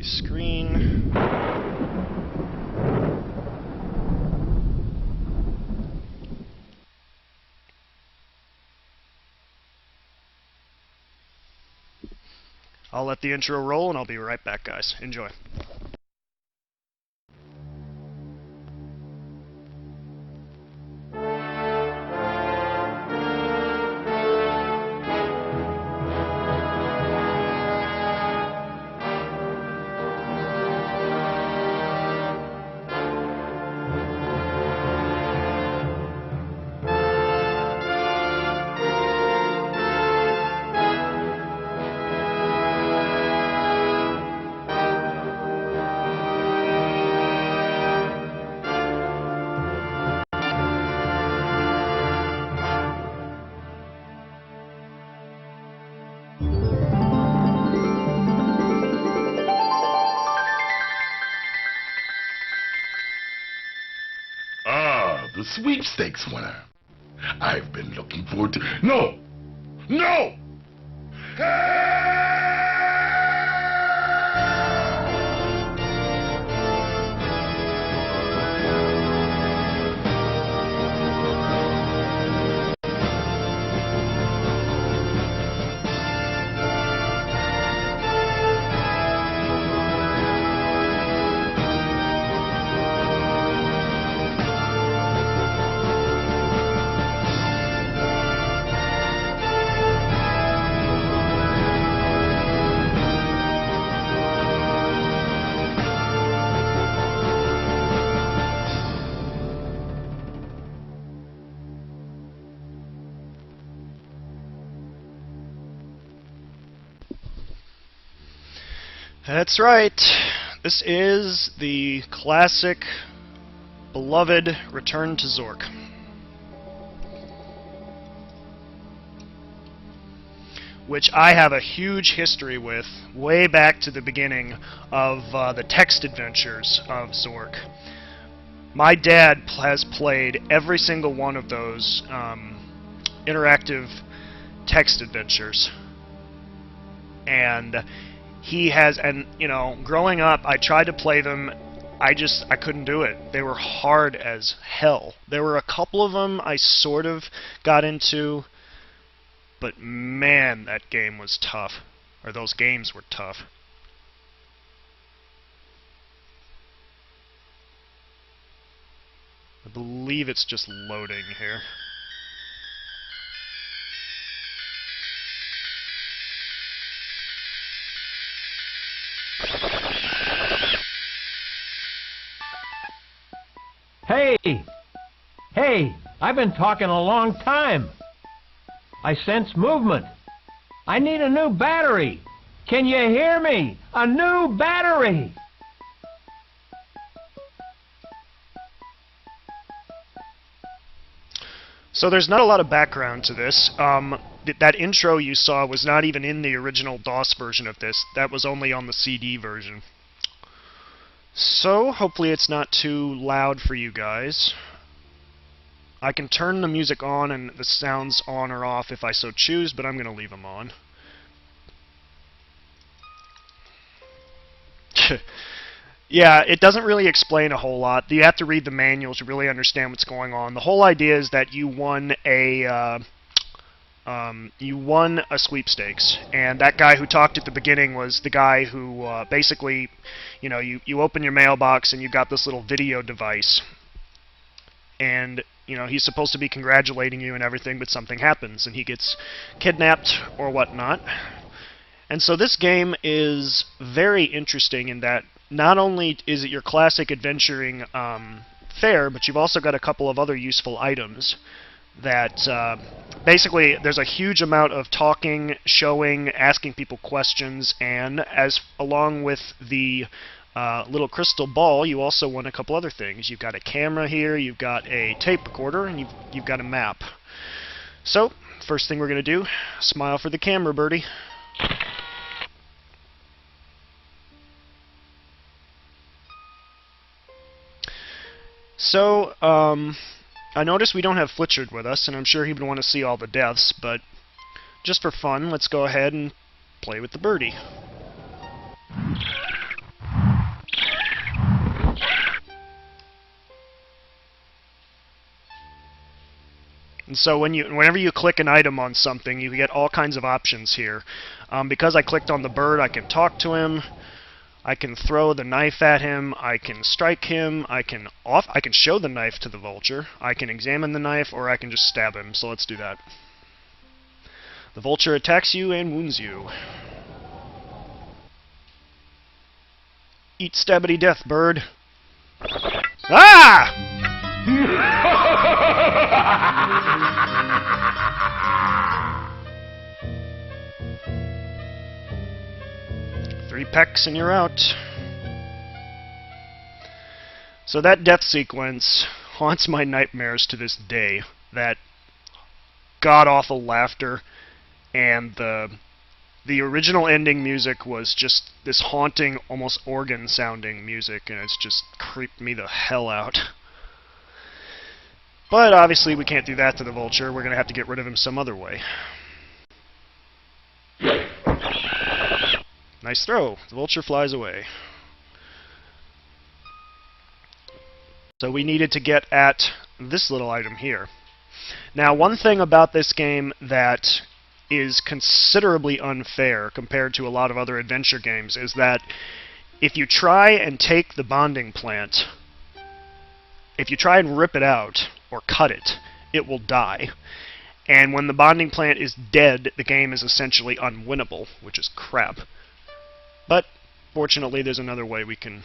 screen. I'll let the intro roll and I'll be right back, guys. Enjoy. The sweepstakes winner. I've been looking forward to... No! No! That's right. This is the classic, beloved Return to Zork. Which I have a huge history with, way back to the beginning of the text adventures of Zork. My dad has played every single one of those interactive text adventures. And he has, and you know, growing up, I tried to play them. I couldn't do it. They were hard as hell. There were a couple of them I sort of got into, but man, that game was tough. Or those games were tough. I believe it's just loading here. Hey, I've been talking a long time. I sense movement. I need a new battery. Can you hear me? A new battery! So there's not a lot of background to this. That intro you saw was not even in the original DOS version of this. That was only on the CD version. So, hopefully it's not too loud for you guys. I can turn the music on and the sounds on or off if I so choose, but I'm going to leave them on. Yeah, it doesn't really explain a whole lot. You have to read the manual to really understand what's going on. The whole idea is that you won a sweepstakes, and that guy who talked at the beginning was the guy who basically, you know, you open your mailbox and you got this little video device, and you know he's supposed to be congratulating you and everything, but something happens and he gets kidnapped or whatnot. And so this game is very interesting in that not only is it your classic adventuring fare, but you've also got a couple of other useful items that basically there's a huge amount of talking, showing, asking people questions, and as along with the little crystal ball, you also won a couple other things. You've got a camera here, you've got a tape recorder, and you've got a map. So, first thing we're going to do, smile for the camera, birdie. So, I noticed we don't have Flitchard with us, and I'm sure he would want to see all the deaths, but just for fun, let's go ahead and play with the birdie. And so whenever you click an item on something, you get all kinds of options here. Because I clicked on the bird, I can talk to him, I can throw the knife at him, I can strike him, I can show the knife to the vulture, I can examine the knife, or I can just stab him. So let's do that. The vulture attacks you and wounds you. Eat stabbity death, bird. Ah! 3 pecks and you're out. So that death sequence haunts my nightmares to this day. That god-awful laughter, and the original ending music was just this haunting, almost organ-sounding music, and it's just creeped me the hell out. But obviously we can't do that to the vulture. We're going to have to get rid of him some other way. Nice throw. The vulture flies away. So we needed to get at this little item here. Now, one thing about this game that is considerably unfair compared to a lot of other adventure games is that if you try and take the bonding plant, if you try and rip it out or cut it, it will die. And when the bonding plant is dead, the game is essentially unwinnable, which is crap. But fortunately, there's another way we can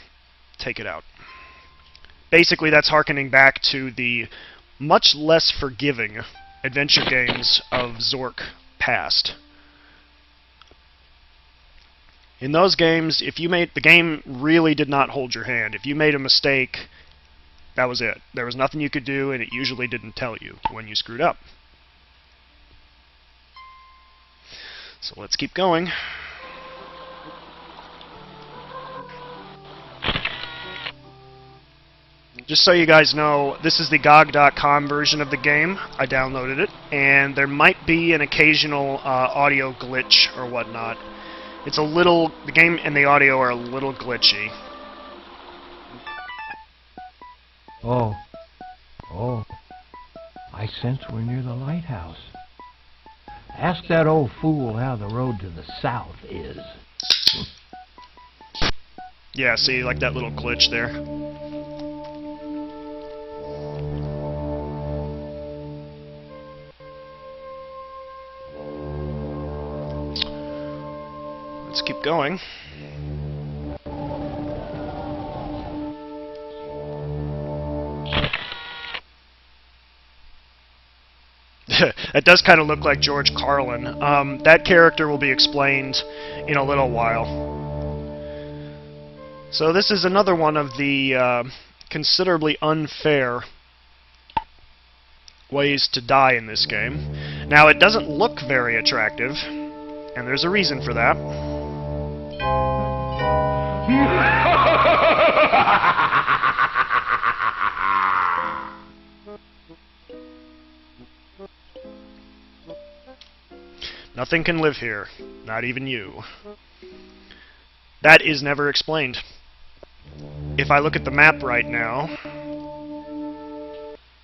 take it out. Basically, that's hearkening back to the much less forgiving adventure games of Zork past. In those games, if you made the game really did not hold your hand. If you made a mistake, that was it. There was nothing you could do, and it usually didn't tell you when you screwed up. So let's keep going. Just so you guys know, this is the GOG.com version of the game. I downloaded it, and there might be an occasional audio glitch or whatnot. It's a little... the game and the audio are a little glitchy. Oh. I sense we're near the lighthouse. Ask that old fool how the road to the south is. Yeah, see, like that little glitch there. Let's keep going. That does kind of look like George Carlin. That character will be explained in a little while. So this is another one of the considerably unfair ways to die in this game. Now, it doesn't look very attractive, and there's a reason for that. Nothing can live here, not even you. That is never explained. If I look at the map right now,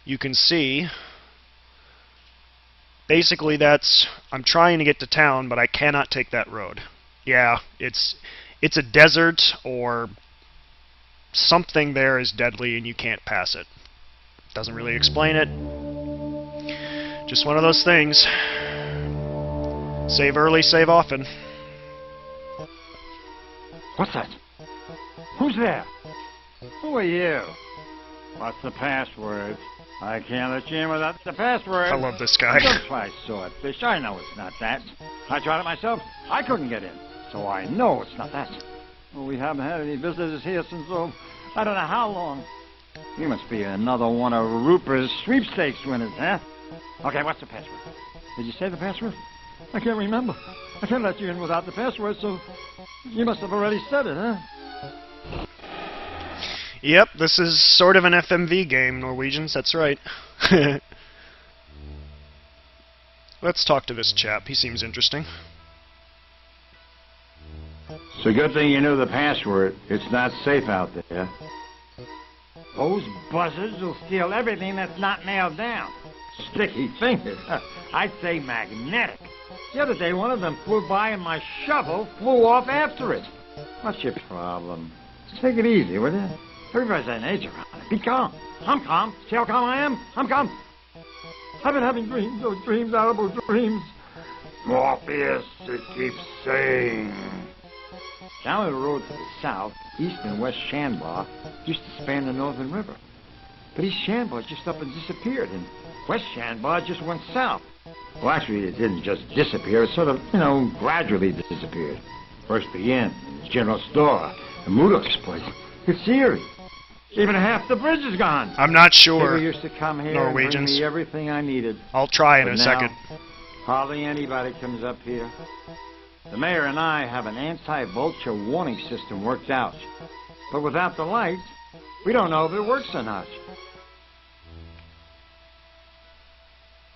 you can see basically that's I'm trying to get to town, but I cannot take that road. Yeah, it's a desert, or something there is deadly and you can't pass it. Doesn't really explain it. Just one of those things. Save early, save often. What's that? Who's there? Who are you? What's the password? I can't let you in without the password. I love this guy. Don't try swordfish. I know it's not that. I tried it myself. I couldn't get in. So I know it's not that. Well, we haven't had any visitors here since, I don't know how long. You must be another one of Rupert's sweepstakes winners, huh? Okay, what's the password? Did you say the password? I can't remember. I can't let you in without the password, so you must have already said it, huh? Yep, this is sort of an FMV game, Norwegians, that's right. Let's talk to this chap, he seems interesting. It's a good thing you knew the password. It's not safe out there. Those buzzards will steal everything that's not nailed down. Sticky fingers. I'd say magnetic. The other day, one of them flew by and my shovel flew off after it. What's your problem? Take it easy, will you? Everybody's an age around it. Be calm. I'm calm. See how calm I am? I'm calm. I've been having dreams, those dreams, horrible dreams. Morpheus, it keeps saying. Down the road to the south, East and West Shanbar used to span the Northern River. But East Shanbar just up and disappeared, and West Shanbar just went south. Well, actually, it didn't just disappear. It sort of, gradually disappeared. First began in the general store, the Mudok's place. It's eerie. Even half the bridge is gone. I'm not sure. People used to come here Norwegians. and bring me everything I needed. I'll try in But a now, second. hardly anybody comes up here. The mayor and I have an anti-vulture warning system worked out. But without the lights, we don't know if it works or not.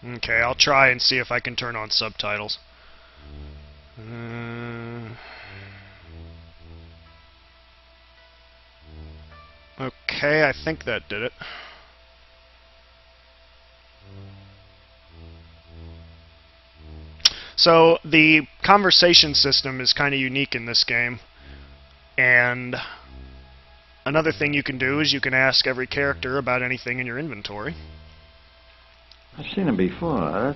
Okay, I'll try and see if I can turn on subtitles. Okay, I think that did it. So, the conversation system is kind of unique in this game. And another thing you can do is you can ask every character about anything in your inventory. I've seen him before.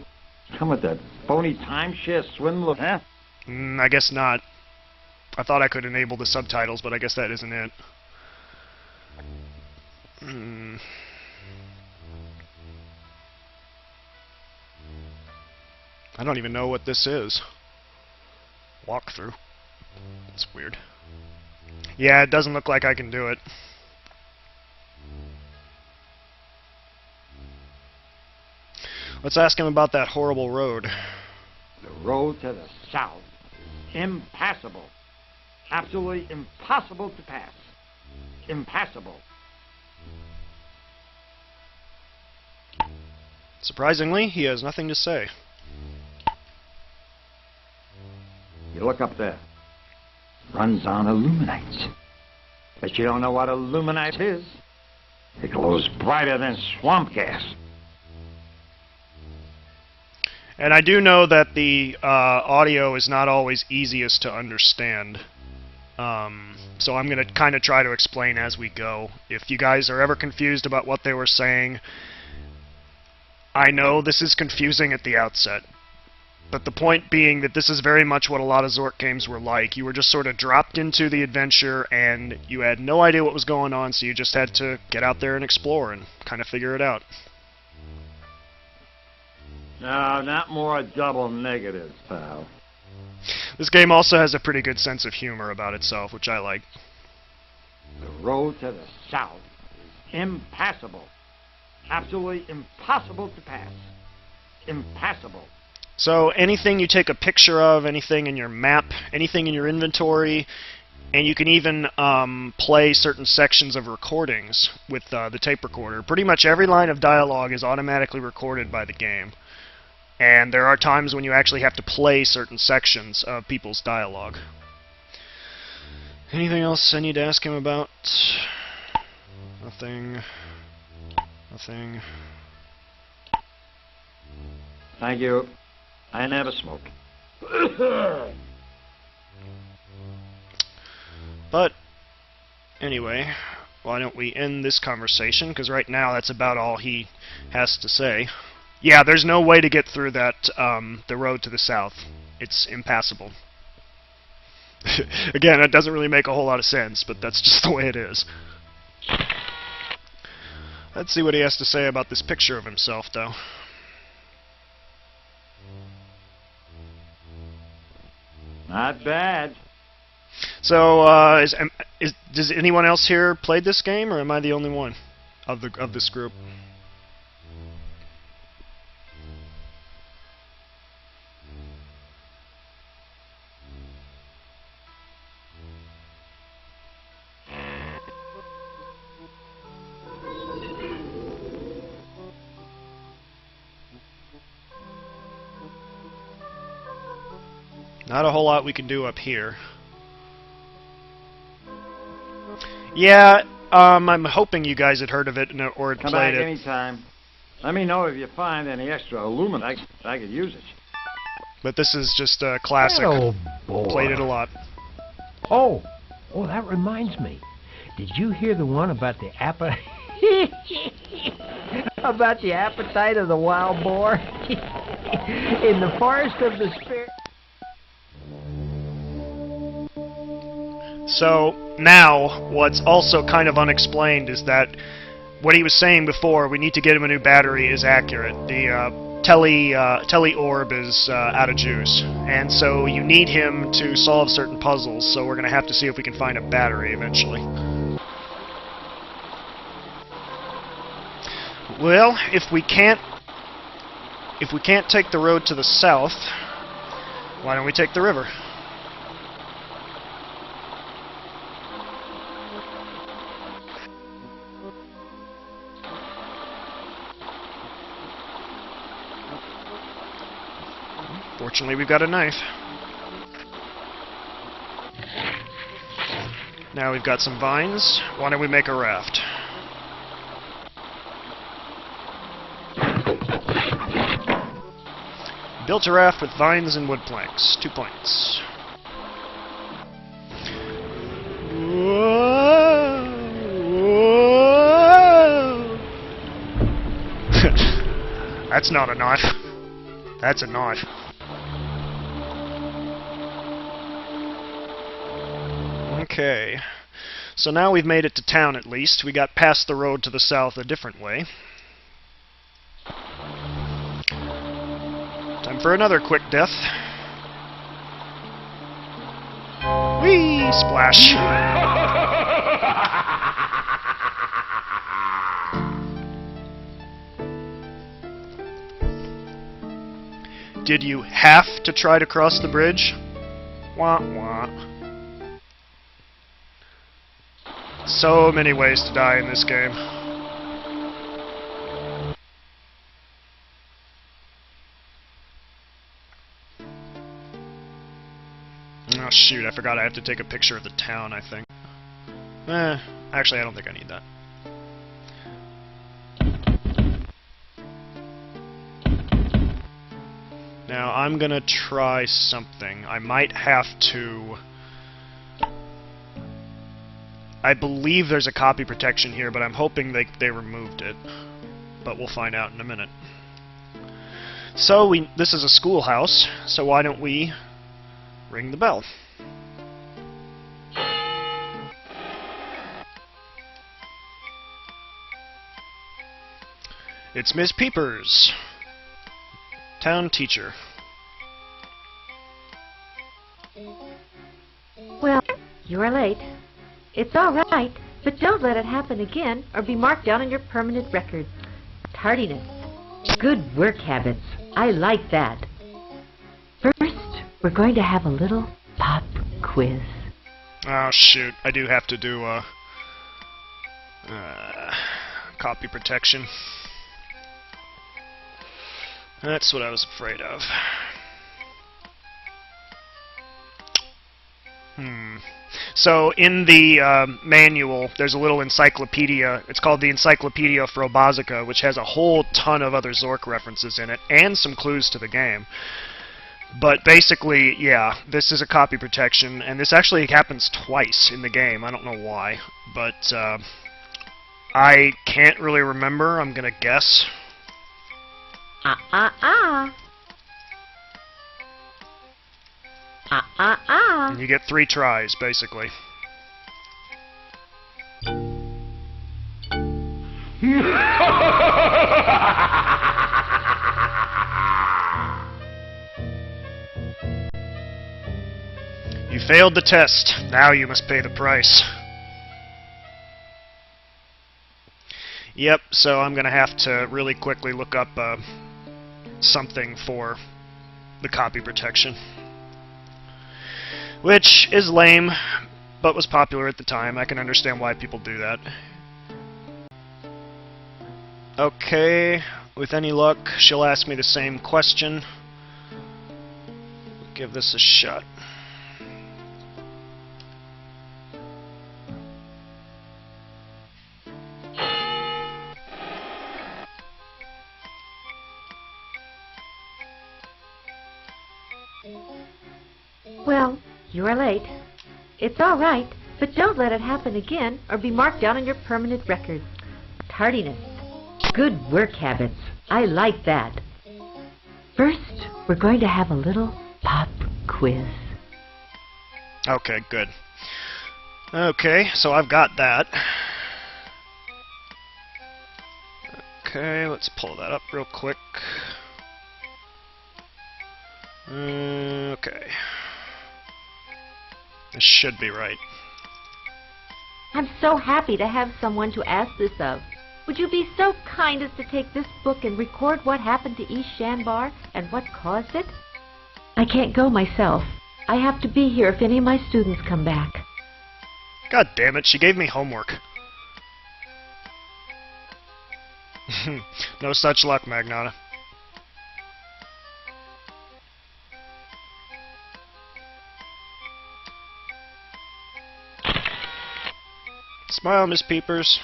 Come with that phony timeshare swindler, huh? I guess not. I thought I could enable the subtitles, but I guess that isn't it. I don't even know what this is. Walkthrough. That's weird. Yeah, it doesn't look like I can do it. Let's ask him about that horrible road. The road to the south is impassable. Absolutely impossible to pass. Impassable. Surprisingly, he has nothing to say. You look up there. Runs on illuminite. But you don't know what illuminite is. It glows brighter than swamp gas. And I do know that the audio is not always easiest to understand. So I'm going to kind of try to explain as we go. If you guys are ever confused about what they were saying, I know this is confusing at the outset. But the point being that this is very much what a lot of Zork games were like. You were just sort of dropped into the adventure and you had no idea what was going on, so you just had to get out there and explore and kind of figure it out. No, not more double negatives, pal. This game also has a pretty good sense of humor about itself, which I like. The road to the south is impassable. Absolutely impossible to pass. Impassable. So anything you take a picture of, anything in your map, anything in your inventory, and you can even play certain sections of recordings with the tape recorder. Pretty much every line of dialogue is automatically recorded by the game. And there are times when you actually have to play certain sections of people's dialogue. Anything else I need to ask him about? Nothing. Nothing. Thank you. I never smoke. But, anyway, why don't we end this conversation, because right now that's about all he has to say. Yeah, there's no way to get through that, the road to the south. It's impassable. Again, it doesn't really make a whole lot of sense, but that's just the way it is. Let's see what he has to say about this picture of himself, though. Not bad. So, does anyone else here played this game, or am I the only one of this group? Not a whole lot we can do up here. Yeah, I'm hoping you guys had heard of it or had Come played back it. anytime. Let me know if you find any extra aluminum. I could use it. But this is just a classic. That old boy. Played it a lot. Oh, that reminds me. Did you hear the one about the about the appetite of the wild boar in the forest of the spirit? So now, what's also kind of unexplained is that what he was saying before, we need to get him a new battery, is accurate. The Tele orb is out of juice, and so you need him to solve certain puzzles. So we're gonna have to see if we can find a battery eventually. Well, if we can't take the road to the south, why don't we take the river? Fortunately, we've got a knife. Now we've got some vines. Why don't we make a raft? Built a raft with vines and wood planks. 2 points. Whoa, whoa. That's not a knife. That's a knife. Okay. So now we've made it to town at least. We got past the road to the south a different way. Time for another quick death. Whee! Splash. Did you have to try to cross the bridge? Wah wah. So many ways to die in this game. Oh shoot, I forgot I have to take a picture of the town, I think. Actually I don't think I need that. Now I'm gonna try something. I might have to... I believe there's a copy protection here, but I'm hoping they removed it. But we'll find out in a minute. So this is a schoolhouse, so why don't we ring the bell? It's Miss Peepers, town teacher. Well, you are late. It's all right, but don't let it happen again or be marked down on your permanent record. Tardiness. Good work habits. I like that. First, we're going to have a little pop quiz. Oh shoot, I do have to do copy protection. That's what I was afraid of. So in the manual, there's a little encyclopedia. It's called the Encyclopedia for Obazica, which has a whole ton of other Zork references in it, and some clues to the game. But basically, yeah, this is a copy protection, and this actually happens twice in the game. I don't know why, but I can't really remember. I'm gonna guess. And you get 3 tries, basically. You failed the test. Now you must pay the price. Yep, so I'm gonna have to really quickly look up something for the copy protection. Which is lame, but was popular at the time. I can understand why people do that. Okay, with any luck, she'll ask me the same question. Give this a shot. Well, you are late. It's all right, but don't let it happen again or be marked down on your permanent record. Tardiness. Good work habits. I like that. First, we're going to have a little pop quiz. Okay, good. Okay, so I've got that. Okay, let's pull that up real quick. Okay. This should be right. I'm so happy to have someone to ask this of. Would you be so kind as to take this book and record what happened to East Shanbar and what caused it? I can't go myself. I have to be here if any of my students come back. God damn it, she gave me homework. No such luck, Magnata. Smile, Miss Peepers.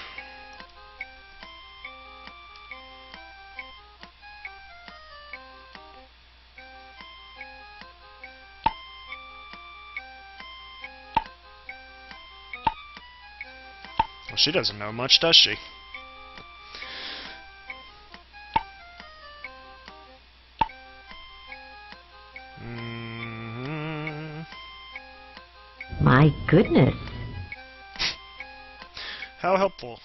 Well, she doesn't know much, does she? My goodness. How helpful.